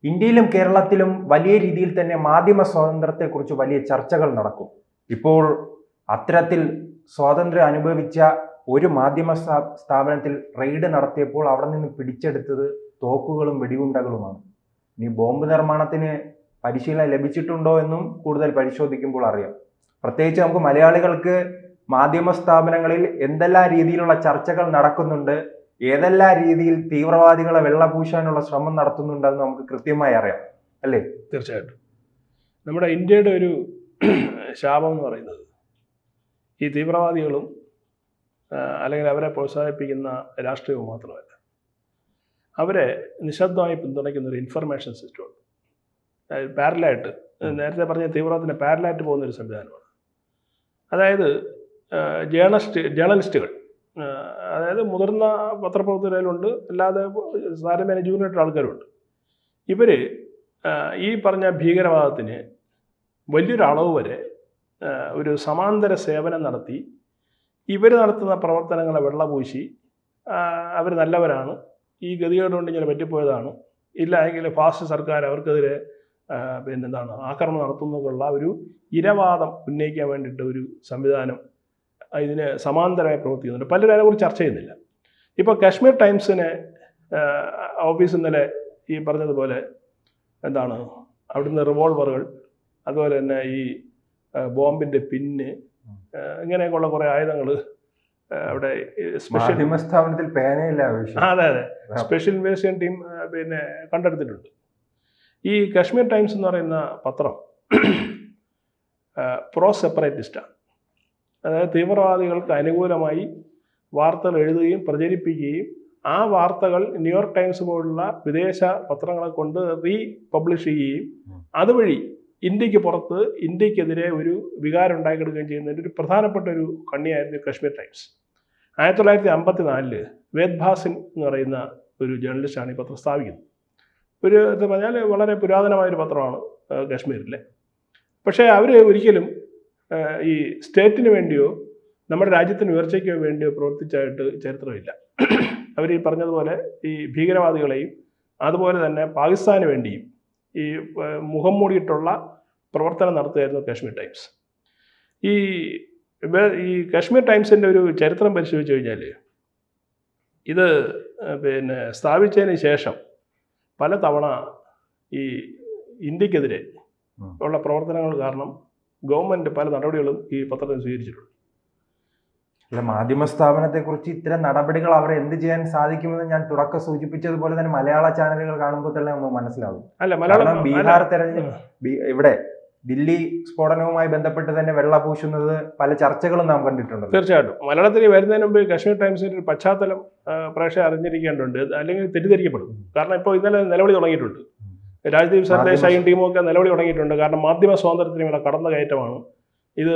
ഇന്ത്യയിലും കേരളത്തിലും വലിയ രീതിയിൽ തന്നെ മാധ്യമ സ്വാതന്ത്ര്യത്തെക്കുറിച്ച് വലിയ ചർച്ചകൾ നടക്കും. ഇപ്പോൾ അത്തരത്തിൽ സ്വാതന്ത്ര്യം അനുഭവിച്ച ഒരു മാധ്യമ സ്ഥാപനത്തിൽ റെയ്ഡ് നടത്തിയപ്പോൾ അവിടെ നിന്ന് പിടിച്ചെടുത്തത് തോക്കുകളും വെടിയുണ്ടകളുമാണ്. ഇനി ബോംബ് നിർമ്മാണത്തിന് പരിശീലനം ലഭിച്ചിട്ടുണ്ടോ എന്നും കൂടുതൽ പരിശോധിക്കുമ്പോൾ അറിയാം. പ്രത്യേകിച്ച് നമുക്ക് മലയാളികൾക്ക് മാധ്യമ സ്ഥാപനങ്ങളിൽ എന്തെല്ലാം രീതിയിലുള്ള ചർച്ചകൾ നടക്കുന്നുണ്ട്, ഏതെല്ലാം രീതിയിൽ തീവ്രവാദികളെ വെള്ളപൂശാനുള്ള ശ്രമം നടത്തുന്നുണ്ടെന്ന് നമുക്ക് കൃത്യമായി അറിയാം, അല്ലേ? തീർച്ചയായിട്ടും. നമ്മുടെ ഇന്ത്യയുടെ ഒരു ശാപം എന്ന് പറയുന്നത് ഈ തീവ്രവാദികളും അല്ലെങ്കിൽ അവരെ പ്രോത്സാഹിപ്പിക്കുന്ന രാഷ്ട്രീയവും മാത്രമല്ല, അവരെ നിശബ്ദമായി പിന്തുണയ്ക്കുന്ന ഒരു ഇൻഫർമേഷൻ സിസ്റ്റമുണ്ട്. പാരലായിട്ട്, നേരത്തെ പറഞ്ഞ തീവ്രവാദത്തിന് പാരലായിട്ട് പോകുന്നൊരു സംവിധാനമാണ്. അതായത് ജേർണലിസ്റ്റുകൾ, അതായത് മുതിർന്ന പത്രപ്രവർത്തകരുണ്ട്, അല്ലാതെ താരതമ്യേന ജൂനിയർ ആൾക്കാരുണ്ട്. ഇവർ ഈ പറഞ്ഞ ഭീകരവാദത്തിന് വലിയൊരു അളവ് വരെ ഒരു സമാന്തര സേവനം നടത്തി ഇവർ നടത്തുന്ന പ്രവർത്തനങ്ങളെ വെള്ളപൂശി അവർ നല്ലവരാണ്, ഈ ഗതികേടുകൊണ്ട് ഇങ്ങനെ പറ്റിപ്പോയതാണ്, ഇല്ല എങ്കിൽ ഫാസ്റ്റ് സർക്കാർ അവർക്കെതിരെ ആക്രമണം നടത്തുന്നതിനുള്ള ഒരു ഇരവാദം ഉന്നയിക്കാൻ വേണ്ടിയിട്ട് ഒരു സംവിധാനം ഇതിന് സമാന്തരമായി പ്രവർത്തിക്കുന്നുണ്ട്. പലരും അതിനെക്കുറിച്ച് ചർച്ച ചെയ്യുന്നില്ല. ഇപ്പോൾ കാശ്മീർ ടൈംസിനെ ഓഫീസ് ഇന്നലെ ഈ പറഞ്ഞതുപോലെ അവിടുന്ന് റിവോൾവറുകൾ, അതുപോലെ തന്നെ ഈ ബോംബിൻ്റെ പിന്ന്, ഇങ്ങനെയൊക്കെയുള്ള കുറേ ആയുധങ്ങൾ അവിടെ സ്പെഷ്യൽ സ്ഥാപനത്തിൽ അതെ സ്പെഷ്യൽ ഇൻവെസ്റ്റിഗേഷൻ ടീം കണ്ടെടുത്തിട്ടുണ്ട്. ഈ കാശ്മീർ ടൈംസ് എന്ന് പറയുന്ന പത്രം പ്രോ സെപ്പറേറ്റിസ്റ്റാണ്. അതായത് തീവ്രവാദികൾക്ക് അനുകൂലമായി വാർത്തകൾ എഴുതുകയും പ്രചരിപ്പിക്കുകയും ആ വാർത്തകൾ ന്യൂയോർക്ക് ടൈംസ് പോലുള്ള വിദേശ പത്രങ്ങളെ കൊണ്ട് പബ്ലിഷ് ചെയ്യുകയും അതുവഴി ഇന്ത്യക്ക് പുറത്ത് ഇന്ത്യക്കെതിരെ ഒരു വികാരം ഉണ്ടാക്കിയെടുക്കുകയും ചെയ്യുന്നതിൻ്റെ ഒരു പ്രധാനപ്പെട്ട ഒരു കണ്ണിയായിരുന്നു കാശ്മീർ ടൈംസ്. 1954 വേദ് ഭാസിൻ എന്ന് പറയുന്ന ഒരു ജേർണലിസ്റ്റാണ് ഈ പത്രം സ്ഥാപിക്കുന്നത്. ഇത് പറഞ്ഞാൽ വളരെ പുരാതനമായൊരു പത്രമാണ് കാശ്മീരിലെ. പക്ഷേ അവർ ഒരിക്കലും ഈ സ്റ്റേറ്റിന് വേണ്ടിയോ നമ്മുടെ രാജ്യത്തിന് ഉയർച്ചയ്ക്കോ വേണ്ടിയോ പ്രവർത്തിച്ചായിട്ട് ചരിത്രമില്ല. അവർ ഈ പറഞ്ഞതുപോലെ ഈ ഭീകരവാദികളെയും അതുപോലെ തന്നെ പാകിസ്ഥാന് വേണ്ടിയും ഈ മുഖം മൂടിയിട്ടുള്ള പ്രവർത്തനം നടത്തുകയായിരുന്നു കാശ്മീർ ടൈംസ്. ഈ കാശ്മീർ ടൈംസിൻ്റെ ഒരു ചരിത്രം പരിശോധിച്ച് കഴിഞ്ഞാൽ ഇത് സ്ഥാപിച്ചതിന് ശേഷം പല തവണ ഈ ഇന്ത്യക്കെതിരെ ഉള്ള പ്രവർത്തനങ്ങൾ കാരണം ഗവൺമെൻറ് പല നടപടികളും ഈ പത്രത്തിന് സ്വീകരിച്ചിട്ടുണ്ട്. അല്ല, മാധ്യമ സ്ഥാപനത്തെക്കുറിച്ച് ഇത്തരം നടപടികൾ അവർ എന്ത് ചെയ്യാൻ സാധിക്കുമെന്ന് ഞാൻ തുടക്കം സൂചിപ്പിച്ചതുപോലെ തന്നെ മലയാള ചാനലുകൾ കാണുമ്പോൾ തന്നെ നമുക്ക് മനസ്സിലാവും. മലയാളം ബീഹാർ തെരഞ്ഞെടുപ്പ്, ഇവിടെ ദില്ലി സ്ഫോടനവുമായി ബന്ധപ്പെട്ട് തന്നെ വെള്ളപൂശുന്നത് പല ചർച്ചകളും നാം കണ്ടിട്ടുണ്ട്. തീർച്ചയായിട്ടും മലയാളത്തിൽ വരുന്നതിന് മുമ്പ് കാശ്മീർ ടൈംസിൻ്റെ ഒരു പശ്ചാത്തലം പ്രേക്ഷകർ അറിഞ്ഞിരിക്കേണ്ടതുണ്ട്, അല്ലെങ്കിൽ തെറ്റിദ്ധരിക്കപ്പെടും. കാരണം ഇപ്പോൾ ഇന്നലെ നിലവിളി തുടങ്ങിയിട്ടുണ്ട്. രാജ്ദീപ് സർദേശായും ടീമും ഒക്കെ നിലവിളി തുടങ്ങിയിട്ടുണ്ട്. കാരണം മാധ്യമ സ്വാതന്ത്ര്യത്തിനുള്ള കടന്ന കയറ്റമാണ് ഇത്.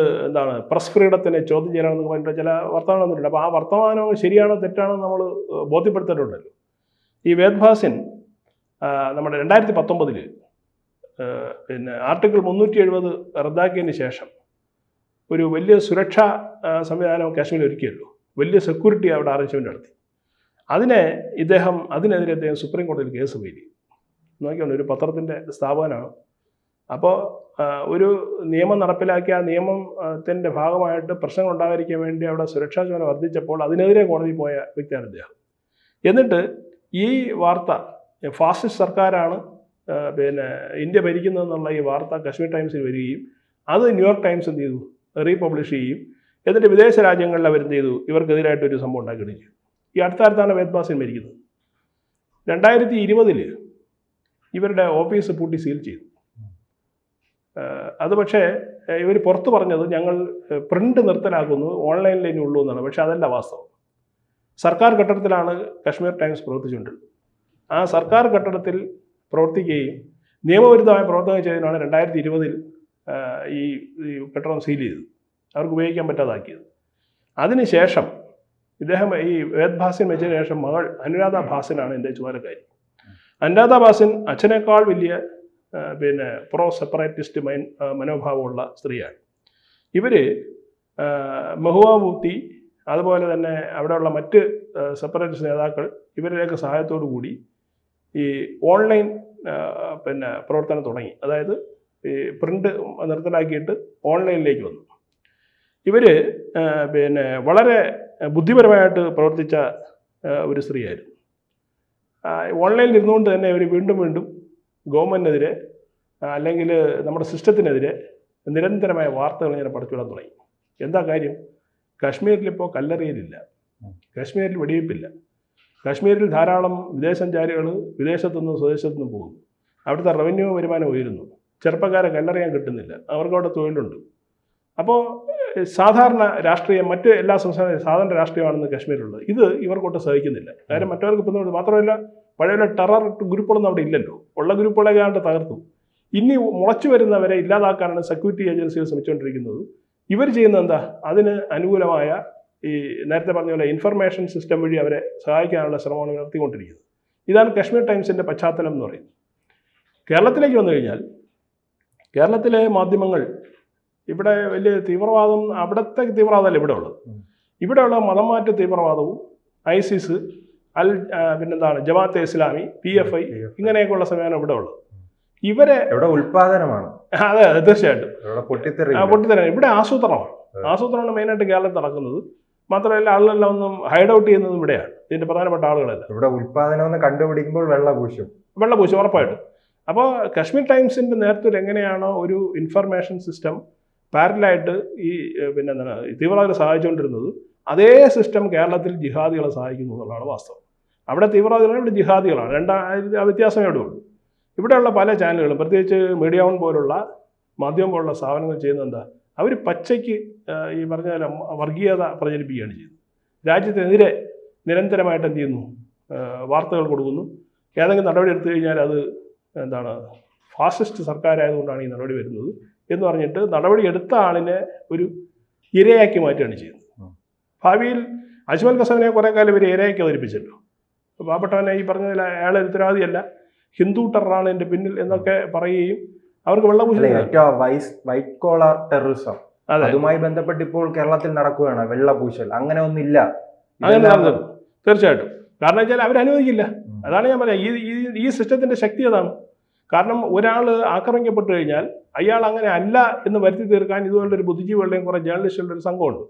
പ്രസ് ഫ്രീഡത്തിനെ ചോദ്യം ചെയ്യാനെന്ന് പറഞ്ഞിട്ട് ചില വർത്തമാനം വന്നിട്ടുണ്ട്. അപ്പോൾ ആ വർത്തമാനം ശരിയാണോ തെറ്റാണോ നമ്മൾ ബോധ്യപ്പെടുത്തിയിട്ടുണ്ടല്ലോ. ഈ വേദ് ഭാസിൻ നമ്മുടെ 2019 ആർട്ടിക്കിൾ 370 റദ്ദാക്കിയതിന് ശേഷം ഒരു വലിയ സുരക്ഷാ സംവിധാനം കാശ്മീരിൽ ഒരുക്കിയല്ലോ. വലിയ സെക്യൂരിറ്റി അവിടെ അറേഞ്ച്മെൻറ്റ് നടത്തി. അതിനെതിരെ അദ്ദേഹം സുപ്രീം കോടതിയിൽ കേസ് ഫയൽ ചെയ്തു. നോക്കിയാണ്, ഒരു പത്രത്തിൻ്റെ സ്ഥാപനമാണ്. അപ്പോൾ ഒരു നിയമം നടപ്പിലാക്കിയ ആ നിയമത്തിൻ്റെ ഭാഗമായിട്ട് പ്രശ്നങ്ങൾ ഉണ്ടാകാതിരിക്കാൻ വേണ്ടി അവിടെ സുരക്ഷാ ചുമതല വർദ്ധിച്ചപ്പോൾ അതിനെതിരെ കോടതി പോയ വ്യക്തിയാണ് അദ്ദേഹം. എന്നിട്ട് ഈ വാർത്ത ഫാസിസ്റ്റ് സർക്കാരാണ് ഇന്ത്യ ഭരിക്കുന്നതെന്നുള്ള ഈ വാർത്ത കാശ്മീർ ടൈംസിൽ വരികയും അത് ന്യൂയോർക്ക് ടൈംസ് എന്ത് ചെയ്തു, റീപബ്ലിഷ് ചെയ്യും. എന്നിട്ട് വിദേശ രാജ്യങ്ങളിൽ അവരെന്ത് ചെയ്തു, ഇവർക്കെതിരായിട്ടൊരു സംഭവം ഉണ്ടാക്കുകയും ചെയ്തു. ഈ അടുത്താണ് വേദ് ഭാസിൻ മരിക്കുന്നത്. 2020 ഇവരുടെ ഓഫീസ് പൂട്ടി സീൽ ചെയ്തു. അത് പക്ഷേ ഇവർ പുറത്ത് പറഞ്ഞത് ഞങ്ങൾ പ്രിൻ്റ് നിർത്തലാക്കുന്നു, ഓൺലൈനിലേ ഉള്ളൂ എന്നാണ്. പക്ഷേ അതല്ല വാസ്തവം. സർക്കാർ കെട്ടിടത്തിലാണ് കാശ്മീർ ടൈംസ് പ്രവർത്തിച്ചുകൊണ്ടിരുന്നത്. ആ സർക്കാർ കെട്ടിടത്തിൽ പ്രവർത്തിക്കുകയും നിയമവിരുദ്ധമായ പ്രവർത്തനം ചെയ്തതിനാണ് 2020 ഈ കെട്ടിടം സീൽ ചെയ്തത്, അവർക്ക് ഉപയോഗിക്കാൻ പറ്റാതാക്കിയത്. അതിനുശേഷം ഇദ്ദേഹം ഈ വേദ് ഭാസിൻ മരിച്ചതിന് ശേഷം മകൾ അനുരാധ ഭാസിനാണ് എൻ്റെ ചുമതലക്കാരി. അനുരാധ ഭാസിൻ അച്ഛനേക്കാൾ വലിയ പ്രോ സെപ്പറേറ്റിസ്റ്റ് മനോഭാവമുള്ള സ്ത്രീയാണ്. ഇവർ മഹുവ മുഫ്തി, അതുപോലെ തന്നെ അവിടെയുള്ള മറ്റ് സെപ്പറേറ്റിസ്റ്റ് നേതാക്കൾ ഇവരുടെയൊക്കെ സഹായത്തോടു കൂടി ഈ ഓൺലൈൻ പിന്നെ പ്രവർത്തനം തുടങ്ങി. അതായത് ഈ പ്രിന്റ് നിർത്തലാക്കിയിട്ട് ഓൺലൈനിലേക്ക് വന്നു. ഇവർ പിന്നെ വളരെ ബുദ്ധിപരമായിട്ട് പ്രവർത്തിച്ച ഒരു സ്ത്രീയായിരുന്നു. ഓൺലൈനിൽ ഇരുന്നുകൊണ്ട് തന്നെ ഇവർ വീണ്ടും വീണ്ടും ഗവൺമെൻറ്റിനെതിരെ അല്ലെങ്കിൽ നമ്മുടെ സിസ്റ്റത്തിനെതിരെ നിരന്തരമായ വാർത്തകൾ ഇങ്ങനെ പടച്ചുവിടാൻ തുടങ്ങി. എന്താ കാര്യം? കാശ്മീരിലിപ്പോൾ കല്ലെറിയലില്ല, കാശ്മീരിൽ വെടിവെപ്പില്ല, കാശ്മീരിൽ ധാരാളം വിദേശസഞ്ചാരികൾ വിദേശത്തുനിന്നും സ്വദേശത്തുനിന്നും പോകുന്നു, അവിടുത്തെ റവന്യൂ വരുമാനം ഉയരുന്നു, ചെറുപ്പക്കാരെ കല്ലെറിയാൻ കിട്ടുന്നില്ല, അവർക്കവിടെ തൊഴിലുണ്ട്. അപ്പോൾ സാധാരണ രാഷ്ട്രീയം മറ്റ് എല്ലാ സംസ്ഥാനത്തും സാധാരണ രാഷ്ട്രീയമാണെന്ന് കാശ്മീരിലുള്ളത്. ഇത് ഇവർക്കൊട്ട് സഹിക്കുന്നില്ല. കാര്യം മറ്റവർക്ക് ഇപ്പം മാത്രമല്ല, പഴയ ടെറർ ഗ്രൂപ്പുകളൊന്നും അവിടെ ഇല്ലല്ലോ, ഉള്ള ഗ്രൂപ്പുകളെ കണ്ട് തകർത്തു. ഇനി മുളച്ചു വരുന്നവരെ ഇല്ലാതാക്കാനാണ് സെക്യൂരിറ്റി ഏജൻസികൾ ശ്രമിച്ചുകൊണ്ടിരിക്കുന്നത്. ഇവർ ചെയ്യുന്നത് എന്താ? അതിന് അനുകൂലമായ ഈ നേരത്തെ പറഞ്ഞ പോലെ ഇൻഫർമേഷൻ സിസ്റ്റം വഴി അവരെ സഹായിക്കാനുള്ള ശ്രമമാണ് നടത്തിക്കൊണ്ടിരിക്കുന്നത്. ഇതാണ് കാശ്മീർ ടൈംസിൻ്റെ പശ്ചാത്തലം എന്ന് പറയുന്നത്. കേരളത്തിലേക്ക് വന്നു കഴിഞ്ഞാൽ കേരളത്തിലെ മാധ്യമങ്ങൾ ഇവിടെ വലിയ തീവ്രവാദം, അവിടുത്തെ തീവ്രവാദമല്ല ഇവിടെ ഉള്ളത്. ഇവിടെയുള്ള മതം മാറ്റ തീവ്രവാദവും ഐസിസ്, പിന്നെന്താണ് ജമാഅത്തെ ഇസ്ലാമി, PFI ഇങ്ങനെയൊക്കെയുള്ള സമയമാണ് ഇവിടെ ഉള്ളത്. ഇവരെ ഉൽപാദനമാണ്. അതെ, തീർച്ചയായിട്ടും പൊട്ടിത്തെറി. ഇവിടെ ആസൂത്രണമാണ്. ആസൂത്രണമാണ് മെയിനായിട്ട് കേരളത്തിൽ നടക്കുന്നത്. മാത്രമല്ല ആളുകളെല്ലാം ഒന്നും ഹൈഡ് ഔട്ട് ചെയ്യുന്നത് ഇവിടെയാണ്. ഇതിന്റെ പ്രധാനപ്പെട്ട ആളുകളല്ല. ഇവിടെ ഉൽപാദനം കണ്ടുപിടിക്കുമ്പോൾ വെള്ളപൂശും ഉറപ്പായിട്ടും. അപ്പോൾ കാശ്മീർ ടൈംസിന്റെ നേതൃത്വത്തിൽ എങ്ങനെയാണോ ഒരു ഇൻഫർമേഷൻ സിസ്റ്റം പാരലായിട്ട് ഈ പിന്നെന്താണ് തീവ്രവാദികളെ സഹായിച്ചുകൊണ്ടിരുന്നത്, അതേ സിസ്റ്റം കേരളത്തിൽ ജിഹാദികളെ സഹായിക്കുന്നു എന്നുള്ളതാണ് വാസ്തവം. അവിടെ തീവ്രവാദികളാണ്, ഇവിടെ ജിഹാദികളാണ്. വ്യത്യാസമേ ഇവിടെ ഉള്ളൂ. ഇവിടെയുള്ള പല ചാനലുകളും, പ്രത്യേകിച്ച് മീഡിയ വൺ പോലുള്ള മാധ്യമം പോലുള്ള സ്ഥാപനങ്ങൾ ചെയ്യുന്നത് എന്താ? അവർ പച്ചയ്ക്ക് ഈ പറഞ്ഞ വർഗീയത പ്രചരിപ്പിക്കുകയാണ് ചെയ്യുന്നത്. രാജ്യത്തിനെതിരെ നിരന്തരമായിട്ട് എന്ത് ചെയ്യുന്നു? വാർത്തകൾ കൊടുക്കുന്നു. ഏതെങ്കിലും നടപടി എടുത്തു കഴിഞ്ഞാൽ അത് എന്താണ് ഫാസിസ്റ്റ് സർക്കാരായതുകൊണ്ടാണ് ഈ നടപടി വരുന്നത് എന്ന് പറഞ്ഞിട്ട് നടപടി എടുത്ത ആളിനെ ഒരു ഇരയാക്കി മാറ്റുകയാണ് ചെയ്യുന്നത്. ഭാവിയിൽ അജ്മൽ കസബിനെ കുറേ കാലം ഇവർ ഇരയാക്കി അവതരിപ്പിച്ചല്ലോ. പാവപ്പെട്ടവനെ ഈ പറഞ്ഞതിൽ അയാളെ ഉത്തരവാദിയല്ല, ഹിന്ദു ടെററാണ് എൻ്റെ പിന്നിൽ എന്നൊക്കെ പറയുകയും അവർക്ക് വൈറ്റ് കോളർ ടെററിസം അതുമായി ബന്ധപ്പെട്ട് ഇപ്പോൾ കേരളത്തിൽ നടക്കുകയാണ്. വെള്ളപൂശൽ അങ്ങനെ ഒന്നില്ല. അങ്ങനെ തീർച്ചയായിട്ടും. കാരണം വെച്ചാൽ അവരനുവദിക്കില്ല. അതാണ് ഞാൻ പറയാം, ഈ സിസ്റ്റത്തിന്റെ ശക്തി അതാണ്. കാരണം ഒരാൾ ആക്രമിക്കപ്പെട്ടു കഴിഞ്ഞാൽ അയാൾ അങ്ങനെ അല്ല എന്ന് വരുത്തി തീർക്കാൻ ഇതുപോലൊരു ഒരു ബുദ്ധിജീവികളുടെയും കുറേ ജേർണലിസ്റ്റുകളുടെ ഒരു സംഘമുണ്ട്.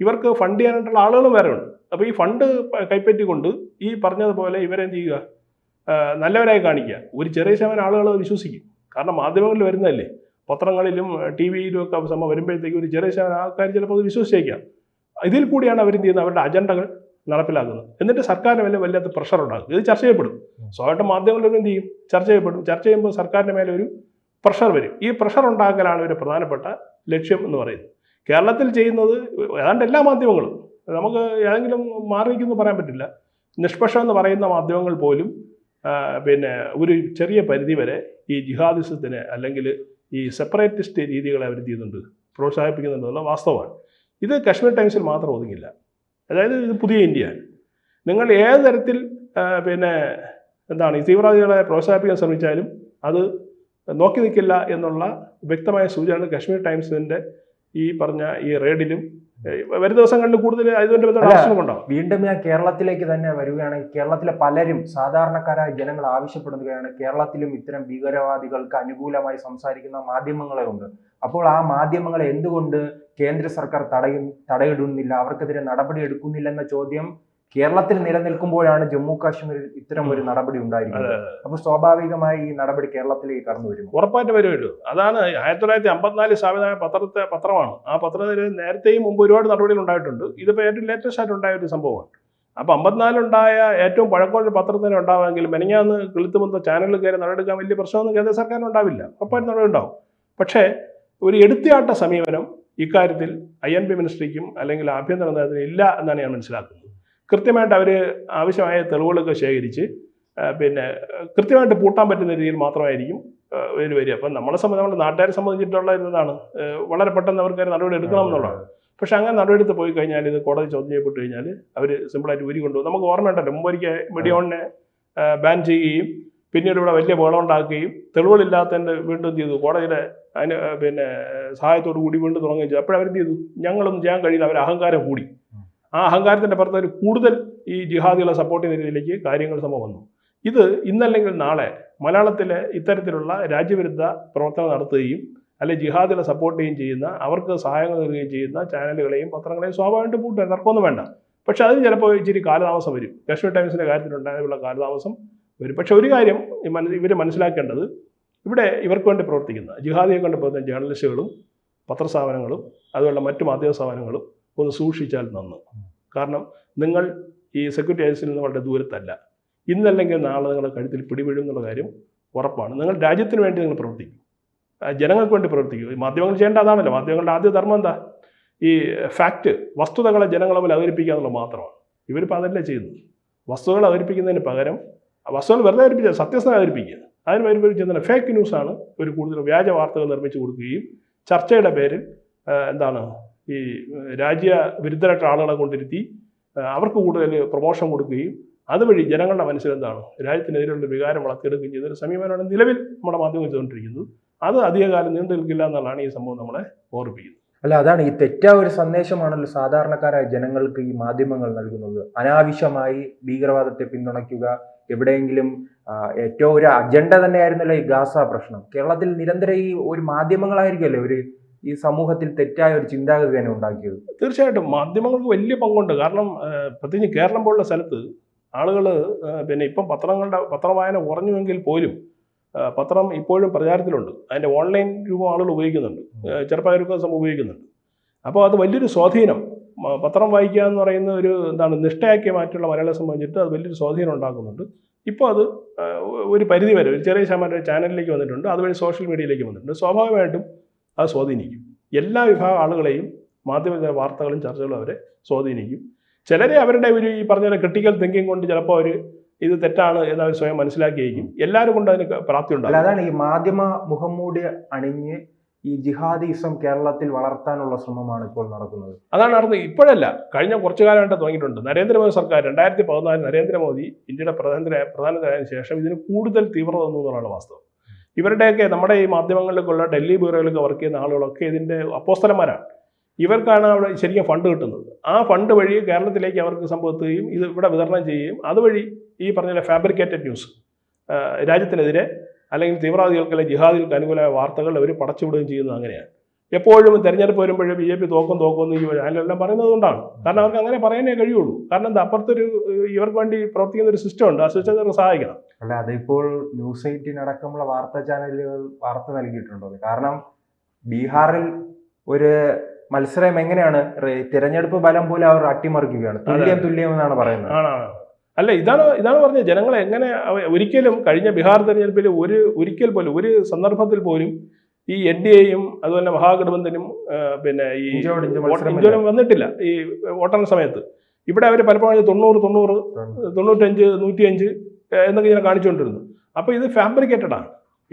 ഇവർക്ക് ഫണ്ട് ചെയ്യാനായിട്ടുള്ള ആളുകളും വേറെ ഉണ്ട്. അപ്പോൾ ഈ ഫണ്ട് കൈപ്പറ്റിക്കൊണ്ട് ഈ പറഞ്ഞതുപോലെ ഇവരെന്ത് ചെയ്യുക? നല്ലവരായി കാണിക്കുക. ഒരു ചെറിയ ശതമാനം ആളുകൾ വിശ്വസിക്കും. കാരണം മാധ്യമങ്ങളിൽ വരുന്നതല്ലേ, പത്രങ്ങളിലും TV-യിലും ഒക്കെ വരുമ്പോഴത്തേക്ക് ഒരു ചെറിയ ശതമാനം ആൾക്കാർ ചിലപ്പോൾ അത് വിശ്വസിച്ചേക്കാം. ഇതിൽ കൂടിയാണ് അവരെന്ത് ചെയ്യുന്നത്? അവരുടെ അജണ്ടകൾ നടപ്പിലാക്കുന്നത്. എന്നിട്ട് സർക്കാരിന് മേലെ വല്ലാത്ത പ്രഷർ ഉണ്ടാകും. ഇത് ചർച്ച ചെയ്യപ്പെടും. സ്വാഭാവിക മാധ്യമങ്ങളിലും എന്ത് ചെയ്യും? ചർച്ച ചെയ്യപ്പെടും. ചർച്ച ചെയ്യുമ്പോൾ സർക്കാരിൻ്റെ മേലെ ഒരു പ്രഷർ വരും. ഈ പ്രഷർ ഉണ്ടാക്കലാണ് ഒരു പ്രധാനപ്പെട്ട ലക്ഷ്യം എന്ന് പറയുന്നത്. കേരളത്തിൽ ചെയ്യുന്നത് ഏതാണ്ട് എല്ലാ മാധ്യമങ്ങളും, നമുക്ക് ഏതെങ്കിലും മാറി നിൽക്കുന്നു പറയാൻ പറ്റില്ല, നിഷ്പക്ഷം എന്ന് പറയുന്ന മാധ്യമങ്ങൾ പോലും പിന്നെ ഒരു ചെറിയ പരിധി വരെ ഈ ജിഹാദിസത്തിന് അല്ലെങ്കിൽ ഈ സെപ്പറേറ്റിസ്റ്റ് രീതികളെ അവർ ചെയ്യുന്നുണ്ട്, പ്രോത്സാഹിപ്പിക്കുന്നുണ്ടെന്നുള്ള വാസ്തവമാണ്. ഇത് കാശ്മീർ ടൈംസിൽ മാത്രം ഒതുങ്ങില്ല. അതായത് ഇത് പുതിയ ഇന്ത്യയാണ്. നിങ്ങൾ ഏത് തരത്തിൽ പിന്നെ എന്താണ് ഈ തീവ്രവാദികളെ പ്രോത്സാഹിപ്പിക്കാൻ ശ്രമിച്ചാലും അത് നോക്കി നിൽക്കില്ല എന്നുള്ള വ്യക്തമായ സൂചന കാശ്മീർ ടൈംസിൻ്റെ ഈ പറഞ്ഞ ഈ റെയ്ഡിലും വരും ദിവസങ്ങളിൽ കൂടുതൽ ആവശ്യമുണ്ടാവും. വീണ്ടും ഞാൻ കേരളത്തിലേക്ക് തന്നെ വരികയാണെങ്കിൽ കേരളത്തിലെ പലരും സാധാരണക്കാരായ ജനങ്ങൾ ആവശ്യപ്പെടുകയാണ്, കേരളത്തിലും ഇത്തരം ഭീകരവാദികൾക്ക് അനുകൂലമായി സംസാരിക്കുന്ന മാധ്യമങ്ങളെ ഉണ്ട്. അപ്പോൾ ആ മാധ്യമങ്ങളെ എന്തുകൊണ്ട് കേന്ദ്ര സർക്കാർ തടയിടുന്നില്ല, അവർക്കെതിരെ നടപടി എടുക്കുന്നില്ലെന്ന ചോദ്യം കേരളത്തിൽ നിലനിൽക്കുമ്പോഴാണ് ജമ്മു കാശ്മീരിൽ ഇത്തരം ഒരു നടപടി ഉണ്ടായിരിക്കുന്നത്. അപ്പൊ സ്വാഭാവികമായി ഈ നടപടി കേരളത്തിലേക്ക് കടന്നു വരും. ഉറപ്പായിട്ട് വരുമല്ലോ. അതാണ് 1954 സ്ഥാപിതമായ പത്രമാണ്. ആ പത്രത്തിൽ നേരത്തെയും മുമ്പ് ഒരുപാട് നടപടികൾ ഉണ്ടായിട്ടുണ്ട്. ഇതിപ്പോൾ ഏറ്റവും ലേറ്റസ്റ്റ് ആയിട്ട് ഉണ്ടായ ഒരു സംഭവമാണ്. അപ്പോൾ 54 ഉണ്ടായ ഏറ്റവും പഴക്കമുള്ള പത്രത്തിന് ഉണ്ടാവുമെങ്കിൽ മെനഞ്ഞാന്ന് കിളുത്തുമുന്ന ചാനലിൽ കയറി നടപടിയെടുക്കാൻ വലിയ പ്രശ്നമൊന്നും കേന്ദ്ര സർക്കാരിന് ഉണ്ടാവില്ല. ഉറപ്പായിട്ട് നടപടി ഉണ്ടാവും. പക്ഷേ ഒരു എടുത്തിയാട്ട സമീപനം ഇക്കാര്യത്തിൽ INB മിനിസ്ട്രിക്കും അല്ലെങ്കിൽ ആഭ്യന്തര നയത്തിനും ഇല്ല എന്നാണ് ഞാൻ മനസ്സിലാക്കുന്നത്. കൃത്യമായിട്ട് അവർ ആവശ്യമായ തെളിവുകളൊക്കെ ശേഖരിച്ച് പിന്നെ കൃത്യമായിട്ട് പൂട്ടാൻ പറ്റുന്ന രീതിയിൽ മാത്രമായിരിക്കും ഇതിൽ വരിക. അപ്പം നമ്മുടെ നാട്ടുകാരെ സംബന്ധിച്ചിട്ടുള്ള ഇതാണ് വളരെ പെട്ടെന്ന് അവർക്ക് നടപടി എടുക്കണം എന്നുള്ളതാണ്. പക്ഷെ അങ്ങനെ നടപടി എടുത്ത് പോയി കഴിഞ്ഞാൽ ഇത് കോടതി ചോദ്യം ചെയ്യപ്പെട്ട് കഴിഞ്ഞാൽ അവർ സിമ്പിളായിട്ട് ഊരി കൊണ്ടുപോകും. നമുക്ക് ഓർമ്മയുണ്ടല്ലോ, മുമ്പൊരിക്കൽ മീഡിയോണിനെ ബാൻ ചെയ്യുകയും പിന്നീട് ഇവിടെ വലിയ ബഹളം ഉണ്ടാക്കുകയും തെളിവുകളില്ലാത്തതിൻ്റെ വീണ്ടും എന്ത് ചെയ്തു, കോടതിയുടെ അതിന് പിന്നെ സഹായത്തോടു കൂടി വീണ്ടും തുടങ്ങുകയും ചെയ്തു. അപ്പോഴവരെന്ത് ചെയ്തു, ഞങ്ങളൊന്നും ചെയ്യാൻ കഴിയില്ല, അവർ അഹങ്കാരം കൂടി. ആ അഹങ്കാരത്തിൻ്റെ പുറത്ത് ഒരു കൂടുതൽ ഈ ജിഹാദികളെ സപ്പോർട്ട് ചെയ്യുന്ന രീതിയിലേക്ക് കാര്യങ്ങൾ സംഭവം വന്നു. ഇത് ഇന്നല്ലെങ്കിൽ നാളെ മലയാളത്തിലെ ഇത്തരത്തിലുള്ള രാജ്യവിരുദ്ധ പ്രവർത്തനം നടത്തുകയും അല്ലെങ്കിൽ ജിഹാദികളെ സപ്പോർട്ട് ചെയ്യുകയും ചെയ്യുന്ന, അവർക്ക് സഹായങ്ങൾ നൽകുകയും ചെയ്യുന്ന ചാനലുകളെയും പത്രങ്ങളെയും സ്വാഭാവികമായിട്ട് പൂട്ടാൻ തർക്കമൊന്നും വേണ്ട. പക്ഷേ അതിന് ചിലപ്പോൾ ഇച്ചിരി കാലതാമസം വരും. കാശ്മീർ ടൈംസിൻ്റെ കാര്യത്തിലുണ്ടായുള്ള കാലതാമസം വരും. പക്ഷേ ഒരു കാര്യം ഇവർ മനസ്സിലാക്കേണ്ടത്, ഇവിടെ ഇവർക്ക് വേണ്ടി പ്രവർത്തിക്കുന്ന, ജിഹാദിയെ കൊണ്ട് പ്രവർത്തിക്കുന്ന ജേർണലിസ്റ്റുകളും പത്രസ്ഥാപനങ്ങളും അതുപോലെ മറ്റു മാധ്യമ സ്ഥാപനങ്ങളും ഒന്ന് സൂക്ഷിച്ചാൽ നന്ന്. കാരണം നിങ്ങൾ ഈ സെക്യൂരിറ്റി ഏജൻസിയിൽ നിന്ന് വളരെ ദൂരത്തല്ല. ഇന്നല്ലെങ്കിൽ നാളെ നിങ്ങളുടെ കഴുത്തിൽ പിടിവീഴും എന്നുള്ള കാര്യം ഉറപ്പാണ്. നിങ്ങൾ രാജ്യത്തിന് വേണ്ടി നിങ്ങൾ പ്രവർത്തിക്കും, ജനങ്ങൾക്ക് വേണ്ടി പ്രവർത്തിക്കും. ഈ മാധ്യമങ്ങൾ ചെയ്യേണ്ട അതാണല്ലോ. മാധ്യമങ്ങളുടെ ആദ്യ ധർമ്മം എന്താ? ഈ ഫാക്റ്റ്, വസ്തുതകളെ ജനങ്ങളെ മുന്നിൽ അവതരിപ്പിക്കുക എന്നുള്ളത് മാത്രമാണ്. ഇവരിപ്പോൾ അതല്ലേ ചെയ്യുന്നത്. വസ്തുതകൾ അവതരിപ്പിക്കുന്നതിന് പകരം വസ്തുതകൾ വെറുതെ അവതരിപ്പിക്കുക, സത്യസന്ധത അവതരിപ്പിക്കുക. അതിന് വരുമ്പോൾ ചെയ്യുന്ന ഫേക്ക് ന്യൂസാണ് ഒരു കൂടുതൽ വ്യാജ വാർത്തകൾ നിർമ്മിച്ചു കൊടുക്കുകയും ചർച്ചയുടെ പേരിൽ ഈ രാജ്യവിരുദ്ധരായിട്ടുള്ള ആളുകളെ കൊണ്ടിരുത്തി അവർക്ക് കൂടുതൽ പ്രൊമോഷൻ കൊടുക്കുകയും അതുവഴി ജനങ്ങളുടെ മനസ്സിലെന്താണ് രാജ്യത്തിനെതിരെയുള്ള വികാരം വളർത്തിയെടുക്കുകയും ചെയ്തൊരു സമീപനമാണ് നിലവിൽ നമ്മുടെ മാധ്യമങ്ങൾ ചെയ്തുകൊണ്ടിരിക്കുന്നത്. അത് അധികകാലം നീണ്ടു നിൽക്കില്ല എന്നുള്ളതാണ് ഈ സംഭവം നമ്മളെ ഓർമ്മിപ്പിക്കുന്നത്. അല്ല, അതാണ് ഈ തെറ്റായ ഒരു സന്ദേശമാണല്ലോ സാധാരണക്കാരായ ജനങ്ങൾക്ക് ഈ മാധ്യമങ്ങൾ നൽകുന്നത്. അനാവശ്യമായി ഭീകരവാദത്തെ പിന്തുണയ്ക്കുക, എവിടെയെങ്കിലും ഏറ്റവും ഒരു അജണ്ട തന്നെയായിരുന്നല്ലോ ഈ ഗാസ പ്രശ്നം. കേരളത്തിൽ നിരന്തരം ഈ ഒരു മാധ്യമങ്ങളായിരിക്കുമല്ലേ ഈ സമൂഹത്തിൽ തെറ്റായ ഒരു ചിന്താഗതി തന്നെ ഉണ്ടാക്കിയത്. തീർച്ചയായിട്ടും മാധ്യമങ്ങൾക്ക് വലിയ പങ്കുണ്ട്. കാരണം പ്രത്യേകിച്ച് കേരളം പോലുള്ള സ്ഥലത്ത് ആളുകൾ പിന്നെ ഇപ്പം പത്രവായന കുറഞ്ഞുവെങ്കിൽ പോലും പത്രം ഇപ്പോഴും പ്രചാരത്തിലുണ്ട്. അതിൻ്റെ ഓൺലൈൻ രൂപം ആളുകൾ ഉപയോഗിക്കുന്നുണ്ട്, ചെറുപ്പക്കാർക്ക് ഉപയോഗിക്കുന്നുണ്ട്. അപ്പോൾ അത് വലിയൊരു സ്വാധീനം, പത്രം വായിക്കുക എന്ന് പറയുന്ന ഒരു നിഷ്ഠയാക്കി മാറ്റുള്ള മലയാളിയെ സംബന്ധിച്ചിട്ട് അത് വലിയൊരു സ്വാധീനം ഉണ്ടാക്കുന്നുണ്ട്. ഇപ്പോൾ അത് ഒരു പരിധി വരെ ഒരു ചെറിയ ശതമാനം ചാനലിലേക്ക് വന്നിട്ടുണ്ട്, അതുവഴി സോഷ്യൽ മീഡിയയിലേക്ക് വന്നിട്ടുണ്ട്. സ്വാഭാവികമായിട്ടും അത് സ്വാധീനിക്കും. എല്ലാ വിഭാഗം ആളുകളെയും മാധ്യമ വാർത്തകളും ചർച്ചകളും അവരെ സ്വാധീനിക്കും. ചിലരെ അവരുടെ ഈ പറഞ്ഞ ക്രിട്ടിക്കൽ തിങ്കിങ് കൊണ്ട് ചിലപ്പോൾ അവർ ഇത് തെറ്റാണ് എന്ന് അവർ സ്വയം മനസ്സിലാക്കിയിരിക്കും. എല്ലാവരും കൊണ്ട് അതിന് പ്രാപ്തി ഉണ്ടാകും. അതാണ് ഈ മാധ്യമ മുഖംമൂടി അണിഞ്ഞ് ഈ ജിഹാദിസം കേരളത്തിൽ വളർത്താനുള്ള ശ്രമമാണ് ഇപ്പോൾ നടക്കുന്നത്. അതാണ് നടന്നത്. ഇപ്പോഴല്ല, കഴിഞ്ഞ കുറച്ചു കാലമായിട്ട് തുടങ്ങിയിട്ടുണ്ട്. നരേന്ദ്രമോദി സർക്കാർ 2014 നരേന്ദ്രമോദി ഇന്ത്യയുടെ പ്രധാനമന്ത്രിയായതിനു ശേഷം ഇതിന് കൂടുതൽ തീവ്രത വന്നു എന്നുള്ളതാണ് വാസ്തവം. ഇവരുടെയൊക്കെ നമ്മുടെ ഈ മാധ്യമങ്ങളിലേക്കുള്ള ഡൽഹി ബ്യൂറോയിലൊക്കെ വർക്ക് ചെയ്യുന്ന ആളുകളൊക്കെ ഇതിൻ്റെ അപ്പോസ്തലന്മാരാണ്. ഇവർക്കാണ് അവിടെ ശരിക്കും ഫണ്ട് കിട്ടുന്നത്. ആ ഫണ്ട് വഴി കേരളത്തിലേക്ക് അവർക്ക് സംഭവത്തുകയും ഇത് ഇവിടെ വിതരണം ചെയ്യുകയും അതുവഴി ഈ പറഞ്ഞ ഫാബ്രിക്കേറ്റഡ് ന്യൂസ്, രാജ്യത്തിനെതിരെ അല്ലെങ്കിൽ തീവ്രവാദികൾക്ക് അല്ലെങ്കിൽ ജിഹാദികൾക്ക് അനുകൂലമായ വാർത്തകൾ അവർ പടച്ചുവിടുകയും ചെയ്യുന്നത് അങ്ങനെയാണ്. എപ്പോഴും തെരഞ്ഞെടുപ്പ് വരുമ്പോഴും BJP തോക്കുമെന്ന് ഈ ചാനലെല്ലാം പറയുന്നത് കൊണ്ടാണ്. കാരണം അവർക്ക് അങ്ങനെ പറയാനേ കഴിയുള്ളൂ. കാരണം അപ്പുറത്തൊരു ഇവർക്ക് വേണ്ടി പ്രവർത്തിക്കുന്ന ഒരു സിസ്റ്റം ഉണ്ട്. ആ സിസ്റ്റത്തെ സഹായിക്കണം. അല്ല, അതിപ്പോൾ ന്യൂസ് 18 അടക്കമുള്ള വാർത്താ ചാനലുകൾ വാർത്ത നൽകിയിട്ടുണ്ടോ? കാരണം ബീഹാറിൽ ഒരു മത്സരം എങ്ങനെയാണ് തിരഞ്ഞെടുപ്പ് ഫലം പോലെ അവർ അട്ടിമറിക്കുകയാണ്. തുല്യം എന്നാണ് പറയുന്നത്. അല്ല, ഇതാണ് പറഞ്ഞത്. ജനങ്ങളെ എങ്ങനെ ഒരിക്കലും കഴിഞ്ഞ ബീഹാർ തെരഞ്ഞെടുപ്പിൽ ഒരിക്കൽ പോലും ഒരു സന്ദർഭത്തിൽ പോലും ഈ NDAയും അതുപോലെ മഹാഗഠബന്ധനും പിന്നെ ഈ ഇഞ്ചോടും വന്നിട്ടില്ല ഈ വോട്ടെണ്ണൽ സമയത്ത്. ഇവിടെ അവർ പലപ്പോഴും 90, 95, 105 എന്നൊക്കെ ഇങ്ങനെ കാണിച്ചുകൊണ്ടിരുന്നു. അപ്പോൾ ഇത് ഫാബ്രിക്കേറ്റഡാണ്.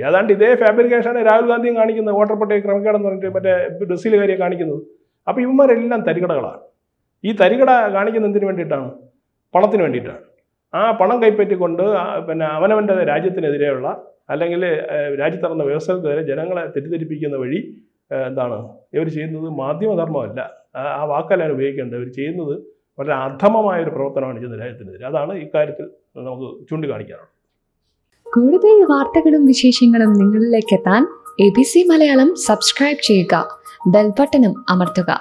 ഏതാണ്ട് ഇതേ ഫാബ്രിക്കേഷനാണ് രാഹുൽ ഗാന്ധിയും കാണിക്കുന്നത്, വോട്ടർ പട്ടിക ക്രമക്കേടെന്ന് പറഞ്ഞിട്ട് മറ്റേ ബ്രസീലുകാരിയെ കാണിക്കുന്നത്. അപ്പോൾ ഇവന്മാരെല്ലാം തരികടകളാണ്. ഈ തരികട കാണിക്കുന്നത് എന്തിനു വേണ്ടിയിട്ടാണ്? പണത്തിന് വേണ്ടിയിട്ടാണ്. ആ പണം കൈപ്പറ്റിക്കൊണ്ട് പിന്നെ അവനവൻ്റെ രാജ്യത്തിനെതിരെയുള്ള അല്ലെങ്കിൽ രാജ്യത്ത് നടന്ന വ്യവസ്ഥകൾക്കെതിരെ ജനങ്ങളെ തെറ്റിദ്ധരിപ്പിക്കുന്ന വഴി ഇവർ ചെയ്യുന്നത് മാധ്യമധർമ്മമല്ല, ആ വാക്കല്ലാണ് ഉപയോഗിക്കേണ്ടത്. ഇവർ ചെയ്യുന്നത് വളരെ അധമമായൊരു പ്രവർത്തനമാണ് ചെയ്യുന്നത് രാജ്യത്തിനെതിരെ. അതാണ് ഇക്കാര്യത്തിൽ നമുക്ക് ചൂണ്ടിക്കാണിക്കാനുള്ളത്. കൂടുതൽ വാർത്തകളും വിശേഷങ്ങളും നിങ്ങളിലേക്ക് എത്താൻ ABC മലയാളം സബ്സ്ക്രൈബ് ചെയ്യുക, ബെൽ ബട്ടണും അമർത്തുക.